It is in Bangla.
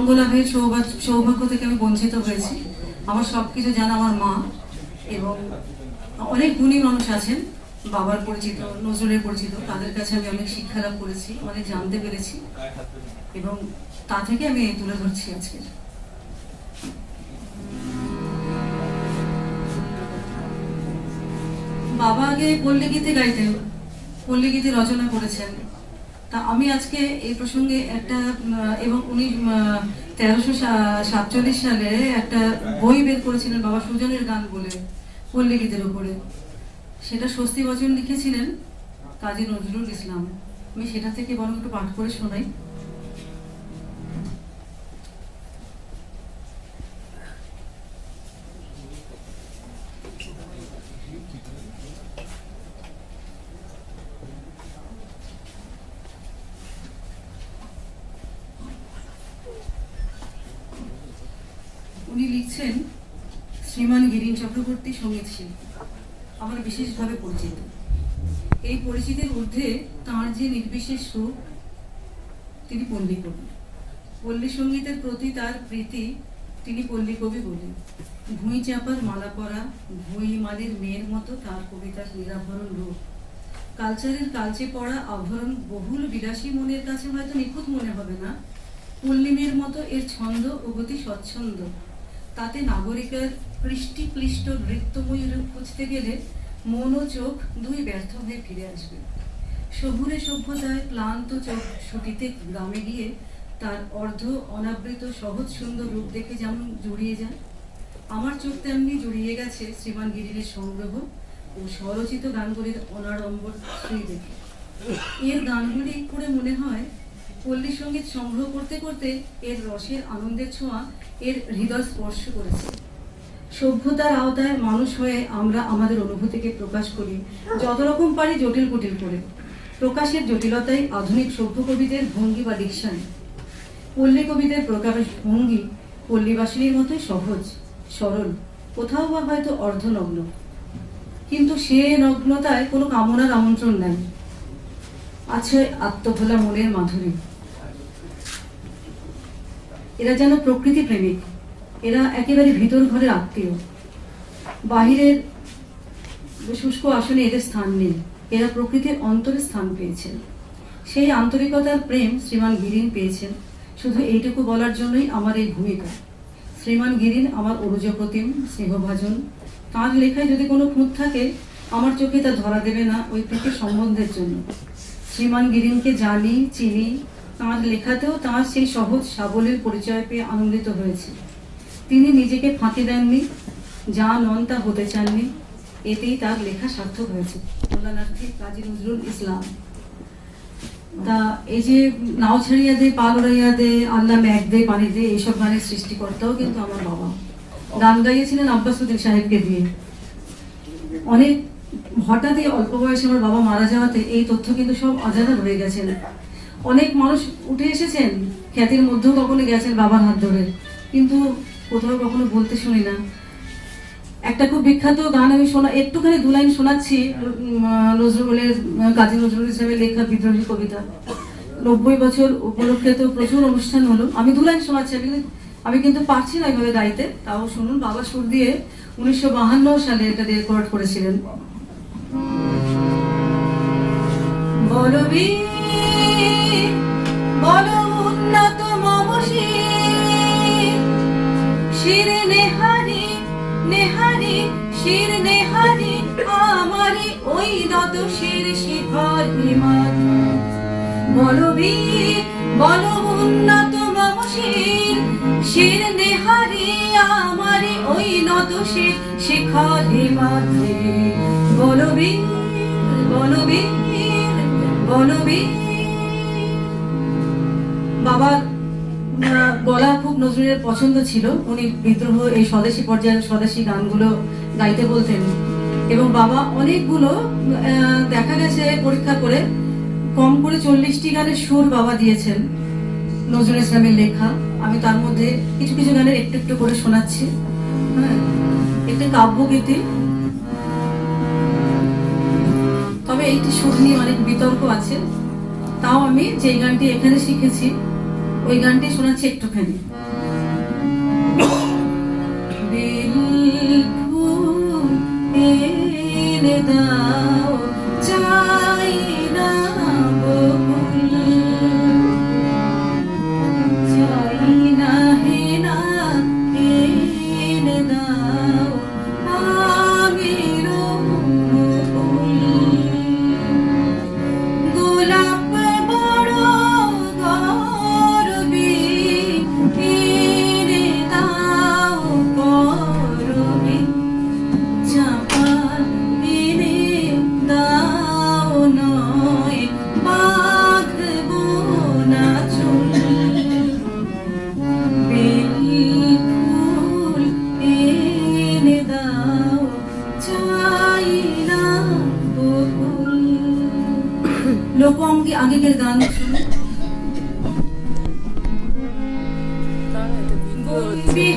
অঙ্গ লাভের সৌভাগ্য থেকে আমি বঞ্চিত হয়েছি। আমার সবকিছু জানা আমার মা, এবং অনেক গুণী মানুষ আছেন বাবার পরিচিত, নজরুলের পরিচিত, তাদের কাছে আমি অনেক শিক্ষা লাভ করেছি, অনেক জানতে পেরেছি, এবং তা থেকে আমি তুলে ধরছি আজকে। বাবা আগে পল্লীগীতি গাইতেন, পল্লীগীতি রচনা করেছেন। তা আমি আজকে এই প্রসঙ্গে একটা, এবং উনি 1347 সালে একটা বই বের করেছিলেন বাবা সুজনের গান বলে, পল্লীগীতির উপরে। সেটা স্বস্তি বচন লিখেছিলেন কাজী নজরুল ইসলাম। আমি সেটা থেকে বরং একটু পাঠ করে শোনাই। উনি লিখছেন, শ্রীমান গিরিন চক্রবর্তী সঙ্গীত শিল্পী, আমার বিশেষভাবে পরিচিত। এই পরিচিতির ঊর্ধ্বে তাঁর যে নির্বিশেষ রূপ, তিনি পল্লী কবি। পল্লী সঙ্গীতের প্রতি তার প্রীতি, তিনি পল্লী কবি বলেন। ভুঁই চাপার মালা পরা ভুঁই মালির মেয়ের মতো তার কবিতার নিরাভরণ রূপ। কালচারের কালচে পড়া আভরণ বহুল বিলাসী মনের কাছে হয়তো নিখুঁত মনে হবে না, পল্লীমের মতো এর ছন্দ ও গতি স্বচ্ছন্দ। তাতে নাগরিকের কৃষ্টি ক্লিষ্ট নৃত্যময়ী রূপ খুঁজতে গেলে মন ও চোখ দুই ব্যর্থ হয়ে ফিরে আসবে। শহুরে সভ্যতায় ক্লান্ত চোখ ছুটিতে গ্রামে গিয়ে তার অর্ধ অনাবৃত সহজ সুন্দর রূপ দেখে যেমন জুড়িয়ে যায়, আমার চোখ তেমনি জুড়িয়ে গেছে শ্রীমান গিরিনের সংগ্রহ ও স্বরচিত গানগুলির অনাড়ম্বর শ্রী দেখে। এর গানগুলি করে মনে হয় পল্লী সঙ্গীত সংগ্রহ করতে করতে এর রসের আনন্দের ছোঁয়া এর হৃদয় স্পর্শ করেছে। সভ্যতার আওতায় মানুষ হয়ে আমরা আমাদের অনুভূতিকে প্রকাশ করি যত রকম পারি জটিল কুটিল করে। প্রকাশের জটিলতাই আধুনিক সভ্য কবিদের ভঙ্গি বা ডিকশন। পল্লী কবিদের প্রকাশ ভঙ্গি পল্লীবাসিনীর মতোই সহজ সরল, কোথাও বা হয়তো অর্ধনগ্ন, কিন্তু সে নগ্নতায় কোনো কামনার আমন্ত্রণ নাই, আছে আত্মভোলা মনের মাধুরী। এরা যেন প্রকৃতি প্রেমিক, এরা একেবারে ভিতর ঘরের আত্মীয়। বাহিরের শুষ্ক আসনে এদের স্থান নেই, এরা প্রকৃতির অন্তরে স্থান পেয়েছেন। সেই আন্তরিকতার প্রেম শ্রীমান গিরিন পেয়েছেন। শুধু এইটুকু বলার জন্যই আমার এই ভূমিকা। শ্রীমান গিরিন আমার অনুজপ্রতিম স্নেহভাজন। তাঁর লেখায় যদি কোনো খুঁত থাকে, আমার চোখে তা ধরা দেবে না ওই প্রীতি সম্বন্ধের জন্য। শ্রীমান গিরিনকে জানি, চিনি, তাঁর লেখাতেও তাঁর সেই সহজ সাবলীল পরিচয় পেয়ে আনন্দিত হয়েছে। তিনি নিজেকে ফাঁকি দেননি, যা নন তা হতে চাননি, এতেই তার লেখা সার্থক হয়েছে। কল্যাণার্থী কাজী নজরুল ইসলাম। তা এই যে নাও ছাড়িয়া দে, পাল উড়াইয়া দে, আল্লাহ ম্যাগ দে, পানি দে, এইসব গানের সৃষ্টিকর্তাও কিন্তু আমার বাবা। গান গাইয়েছিলেন আব্বাসুদ্দিন সাহেবকে দিয়ে। অনেক হঠাৎই অল্প বয়সে আমার বাবা মারা যাওয়াতে এই তথ্য কিন্তু সব অজানা রয়ে গেছেন। অনেক মানুষ উঠে এসেছেন, খ্যাতির মধ্যেও কখনো গেছেন বাবার হাত ধরে, কিন্তু কোথাও কখনো বলতে শুনি না। একটা খুব বিখ্যাত গান আমি একটুখানি দু লাইন শোনাচ্ছি, নজরুলের, কাজী নজরুল ইসলামের লেখা বিদ্রোহী কবিতা। 90 বছর উপলক্ষে তো প্রচুর অনুষ্ঠান হলো। আমি দু লাইন শোনাচ্ছি, আমি কিন্তু পারছি না এইভাবে গাইতে, তাও শুনুন। বাবা সুর দিয়ে 1952 সালে এটা রেকর্ড করেছিলেন। বলবি বল উন্নত মমশি শির নেহারি নেহারি শির নেহারি আমারি ওই নত শির শিখর হিমাত। বলবি বল উন্নত মমশির শির নেহারি আমারি ওই নত শির শিখর হিমাত। বলবি বলবি বলবি। বাবার গলা খুব নজরুলের পছন্দ ছিল। উনি বিদ্রোহ, এই স্বদেশী পর্যায়ের স্বদেশী গানগুলো গাইতে বলতেন, এবং বাবা অনেকগুলো দেখা গেছে পরীক্ষা করে কম করে 40টি গানের সুর বাবা দিয়েছেন নজরুল ইসলামের লেখা। আমি তার মধ্যে কিছু কিছু গানের একটু একটু করে শোনাচ্ছি। হ্যাঁ, একটি কাব্যগীতি, তবে এইটি সুর নিয়ে অনেক বিতর্ক আছে। তাও আমি যে গানটি এখানে শিখেছি ওই গানটি শোনাচ্ছি একটুখানি। বেল ফুল এনে দাও, চাই না বকুল, চাই না হেনা, এনে দাও আগের মুকুল। গোলাপ বড় গরবি, এনে দাও করবি, চাপা এনে দাও নয়, বাঁধবো না চুল। বেল ফুল এনে দাও, চাই না বকুল। লোকঙ্গে আগেকার গান শুনুন। বন্দি